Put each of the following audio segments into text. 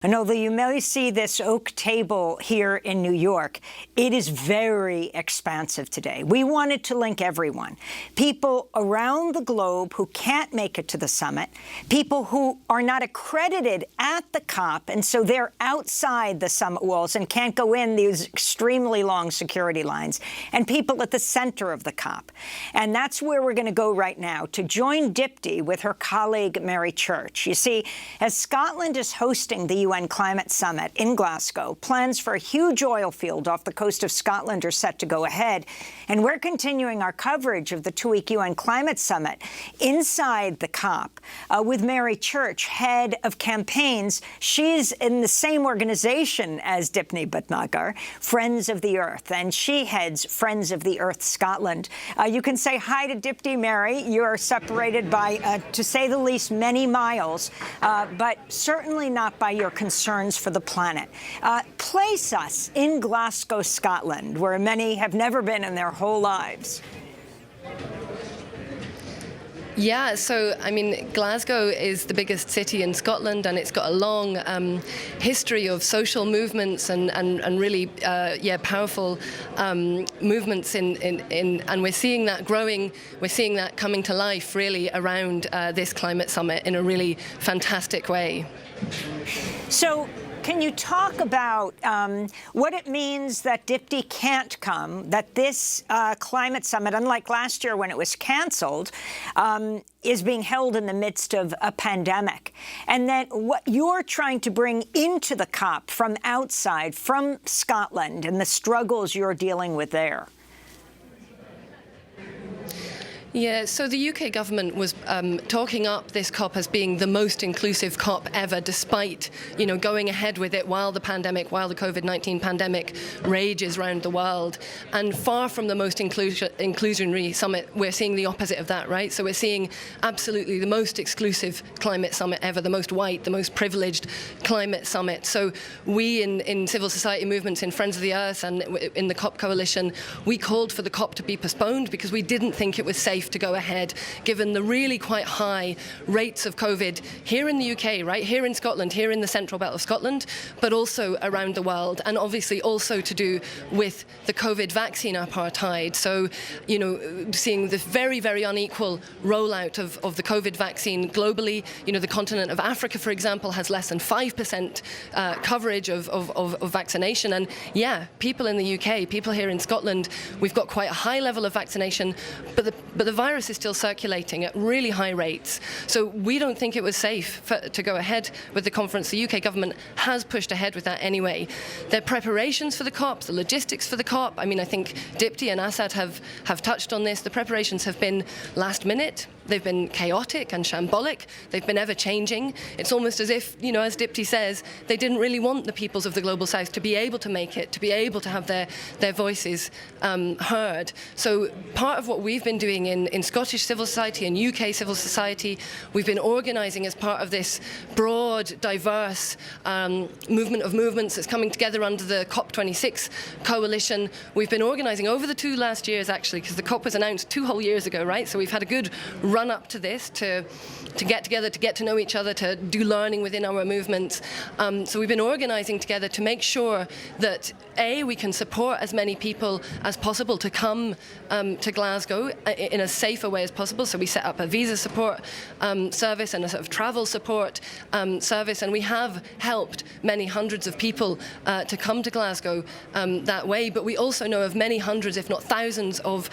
And although you may see this oak table here in New York, it is very expansive today. We wanted to link everyone. People around the globe who can't make it to the summit, people who are not accredited at the COP, and so they're outside the summit walls and can't go in these extremely long security lines, and people at the center of the COP. And that's where we're going to go right now to join Dipti with her colleague Mary Church. You see, as Scotland is hosting the UN Climate Summit in Glasgow, plans for a huge oil field off the coast of Scotland are set to go ahead. And we're continuing our coverage of the two-week UN Climate Summit inside the COP with Mary Church, head of campaigns. She's in the same organization as Dipti Bhatnagar, Friends of the Earth, and she heads Friends of the Earth Scotland. You can say hi to Dipti, Mary. You're separated by, to say the least, many miles, but certainly not by your concerns for the planet. Place us in Glasgow, Scotland, where many have never been in their whole lives. Yeah, so, I mean, Glasgow is the biggest city in Scotland, and it's got a long history of social movements and really, powerful movements and we're seeing that growing, we're seeing that coming to life, really, around this climate summit in a really fantastic way. So, can you talk about what it means that Dipti can't come, that this climate summit, unlike last year when it was canceled, is being held in the midst of a pandemic, and then what you're trying to bring into the COP from outside, from Scotland, and the struggles you're dealing with there? Yeah, so the UK government was talking up this COP as being the most inclusive COP ever, despite, going ahead with it while the COVID-19 pandemic rages around the world. And far from the most inclusionary summit, we're seeing the opposite of that, right? So we're seeing absolutely the most exclusive climate summit ever, the most white, the most privileged climate summit. So we in civil society movements, in Friends of the Earth and in the COP coalition, we called for the COP to be postponed because we didn't think it was safe to go ahead, given the really quite high rates of COVID here in the UK, right, here in Scotland, here in the central belt of Scotland, but also around the world, and obviously also to do with the COVID vaccine apartheid. So, seeing the very, very unequal rollout of the COVID vaccine globally. The continent of Africa, for example, has less than 5% coverage of vaccination. And yeah, people in the UK, people here in Scotland, we've got quite a high level of vaccination, but the virus is still circulating at really high rates. So we don't think it was safe to go ahead with the conference. The UK government has pushed ahead with that anyway. Their preparations for the COP, the logistics for the COP, I mean, I think Dipti and Assad have touched on this. The preparations have been last minute. They've been chaotic and shambolic. They've been ever-changing. It's almost as if, as Dipti says, they didn't really want the peoples of the Global South to be able to make it, to be able to have their voices heard. So part of what we've been doing in Scottish civil society and UK civil society, we've been organising as part of this broad, diverse movement of movements that's coming together under the COP26 coalition. We've been organising over the 2 last years, actually, because the COP was announced 2 whole years ago, right? So we've had a good run up to this, to get together, to get to know each other, to do learning within our movements. So we've been organising together to make sure that, A, we can support as many people as possible to come to Glasgow in a safer way as possible. So we set up a visa support service and a sort of travel support service, and we have helped many hundreds of people to come to Glasgow that way. But we also know of many hundreds, if not thousands, of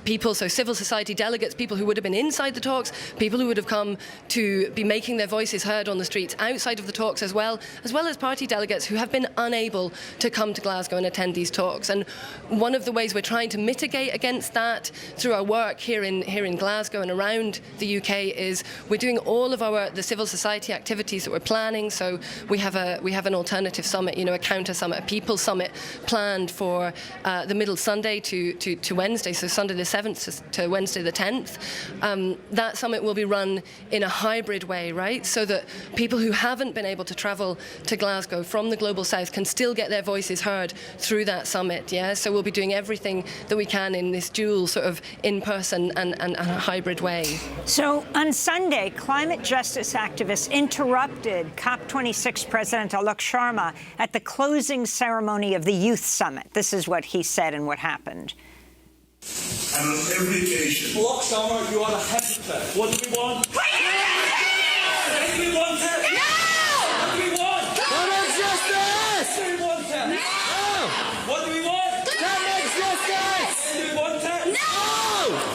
people, so civil society delegates, people who would have been inside the talks, people who would have come to be making their voices heard on the streets outside of the talks as well as party delegates who have been unable to come to Glasgow and attend these talks. And one of the ways we're trying to mitigate against that through our work here in Glasgow and around the UK is we're doing all of the civil society activities that we're planning. So we have an alternative summit, a counter summit, a people summit planned for the middle Sunday to Wednesday, so Sunday the 7th to Wednesday the 10th. that summit will be run in a hybrid way, right? So that people who haven't been able to travel to Glasgow from the Global South can still get their voices heard through that summit, yeah? So we'll be doing everything that we can in this dual sort of in-person and a hybrid way. So on Sunday, climate justice activists interrupted COP26 President Alok Sharma at the closing ceremony of the Youth Summit. This is what he said and what happened. And on every occasion, Alok Sharma, you are a hypocrite. What do we want? What do we want? No! What do we want? Climate justice! What do we want? No! What do we want? Climate justice! Do we want it? No!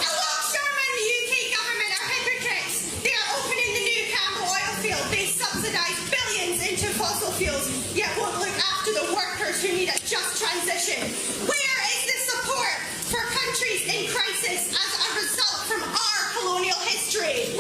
Alok Sharma and the UK government are hypocrites. They are opening the new Cambo oil field. They subsidise billions into fossil fuels, yet won't look after the workers who need a just transition. Where is the support for countries in crisis as a result from our colonial history?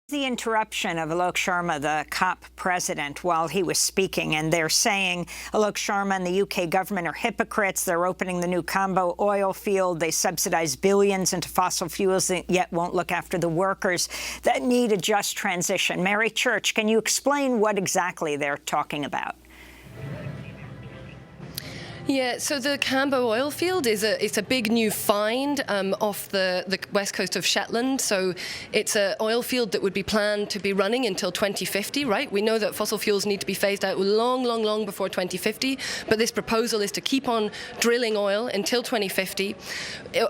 The interruption of Alok Sharma, the COP president, while he was speaking, and they're saying Alok Sharma and the UK government are hypocrites. They're opening the new Cambo oil field. They subsidize billions into fossil fuels, yet won't look after the workers that need a just transition. Mary Church, can you explain what exactly they're talking about? Yeah, so the Cambo oil field it's a big new find off the west coast of Shetland. So it's an oil field that would be planned to be running until 2050, right? We know that fossil fuels need to be phased out long before 2050, but this proposal is to keep on drilling oil until 2050.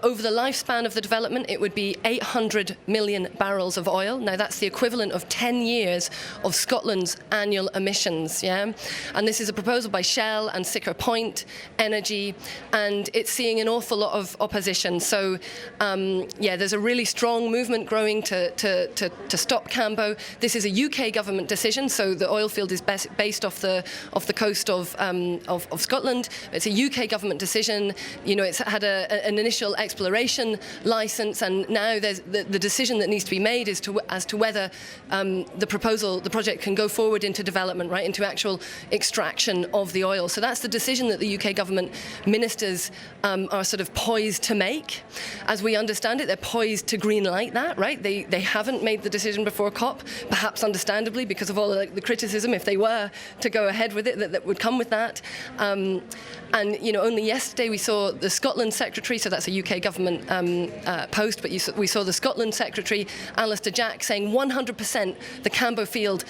Over the lifespan of the development, it would be 800 million barrels of oil. Now, that's the equivalent of 10 years of Scotland's annual emissions, yeah? And this is a proposal by Shell and Siccar Point Energy, and it's seeing an awful lot of opposition. So, yeah, there's a really strong movement growing to stop Cambo. This is a UK government decision, so the oil field is based off the coast of Scotland. It's a UK government decision. You know, it's had an initial exploration license, and now there's the decision that needs to be made as to whether the project can go forward into development, right, into actual extraction of the oil. So that's the decision that the UK government ministers are sort of poised to make. As we understand it, they're poised to green light that, right? They haven't made the decision before COP, perhaps understandably because of all the criticism, if they were to go ahead with it, that would come with that. And, you know, only yesterday we saw the Scotland Secretary, so that's a UK government post, but we saw the Scotland Secretary, Alistair Jack, saying 100% the Cambo field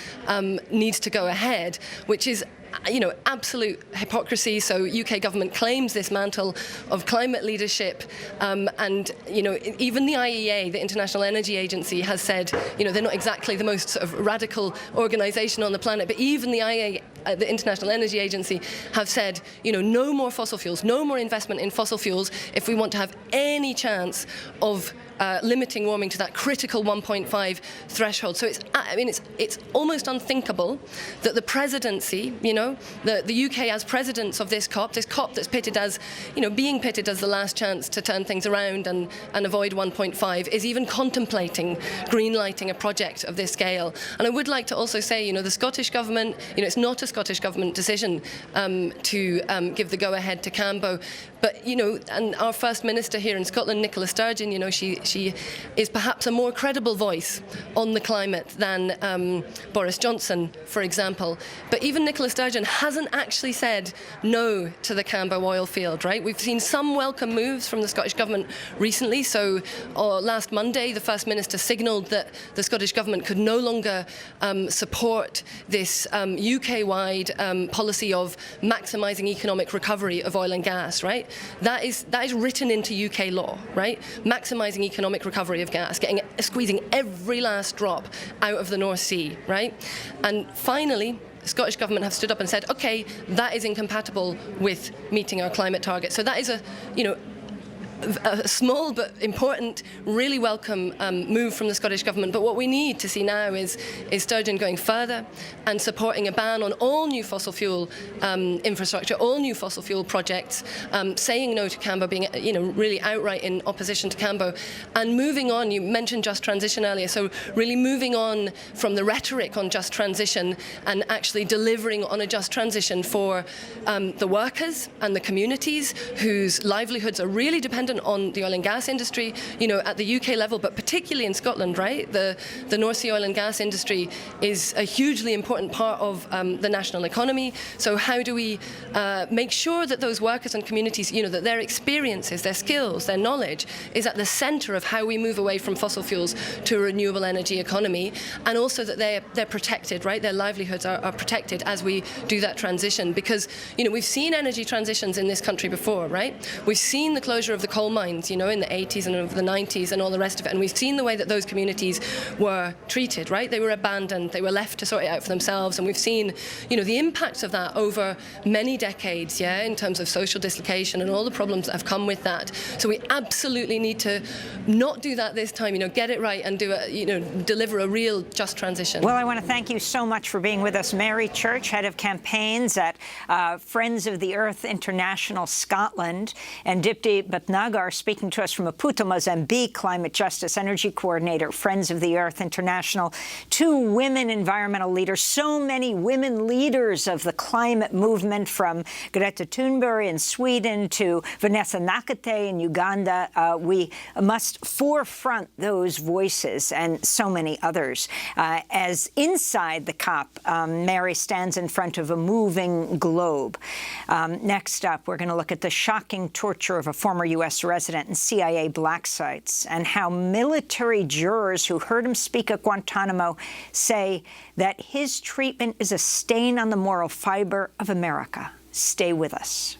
needs to go ahead, which is, you know, absolute hypocrisy. So UK government claims this mantle of climate leadership, and, you know, even the IEA, the International Energy Agency, has said, you know, they're not exactly the most sort of radical organisation on the planet, but even the IEA, the International Energy Agency, have said, you know, no more fossil fuels, no more investment in fossil fuels if we want to have any chance of limiting warming to that critical 1.5 threshold. So it's almost unthinkable that the presidency, you know, the UK as presidents of this COP that's pitted as, you know, being pitted as the last chance to turn things around and avoid 1.5, is even contemplating greenlighting a project of this scale. And I would like to also say, you know, the Scottish government, you know, it's not a Scottish government decision to give the go-ahead to Cambo, but, you know, and our First Minister here in Scotland, Nicola Sturgeon, you know, she is perhaps a more credible voice on the climate than Boris Johnson, for example. But even Nicola Sturgeon hasn't actually said no to the Cambo oil field, right? We've seen some welcome moves from the Scottish government recently. So last Monday, the First Minister signalled that the Scottish government could no longer support this UK-wide policy of maximising economic recovery of oil and gas, right? That is written into UK law, right? Maximising economic recovery of gas, squeezing every last drop out of the North Sea, right? And finally, the Scottish government have stood up and said, OK, that is incompatible with meeting our climate target. So that is a small but important, really welcome move from the Scottish government. But what we need to see now is Sturgeon going further and supporting a ban on all new fossil fuel infrastructure, all new fossil fuel projects, saying no to Cambo, being, you know, really outright in opposition to Cambo, and moving on. You mentioned just transition earlier, so really moving on from the rhetoric on just transition and actually delivering on a just transition for the workers and the communities whose livelihoods are really dependent dependent on the oil and gas industry, you know, at the UK level, but particularly in Scotland, right? The North Sea oil and gas industry is a hugely important part of the national economy. So how do we make sure that those workers and communities, you know, that their experiences, their skills, their knowledge is at the centre of how we move away from fossil fuels to a renewable energy economy, and also that they're protected, right? Their livelihoods are protected as we do that transition. Because, you know, we've seen energy transitions in this country before, right? We've seen the closure of the coal mines, you know, in the 80s and of the 90s and all the rest of it. And we've seen the way that those communities were treated, right? They were abandoned. They were left to sort it out for themselves. And we've seen, you know, the impacts of that over many decades, yeah, in terms of social dislocation and all the problems that have come with that. So we absolutely need to not do that this time, you know, get it right and do it, you know, deliver a real just transition. Well, I want to thank you so much for being with us. Mary Church, Head of Campaigns at Friends of the Earth International Scotland, and Dipti Bhatnagar speaking to us from Maputo, Mozambique, Climate Justice Energy Coordinator, Friends of the Earth International. Two women environmental leaders, so many women leaders of the climate movement, from Greta Thunberg in Sweden to Vanessa Nakate in Uganda. We must forefront those voices and so many others. As inside the COP, Mary stands in front of a moving globe. Next up, we're going to look at the shocking torture of a former U.S. resident in CIA black sites, and how military jurors who heard him speak at Guantanamo say that his treatment is a stain on the moral fiber of America. Stay with us.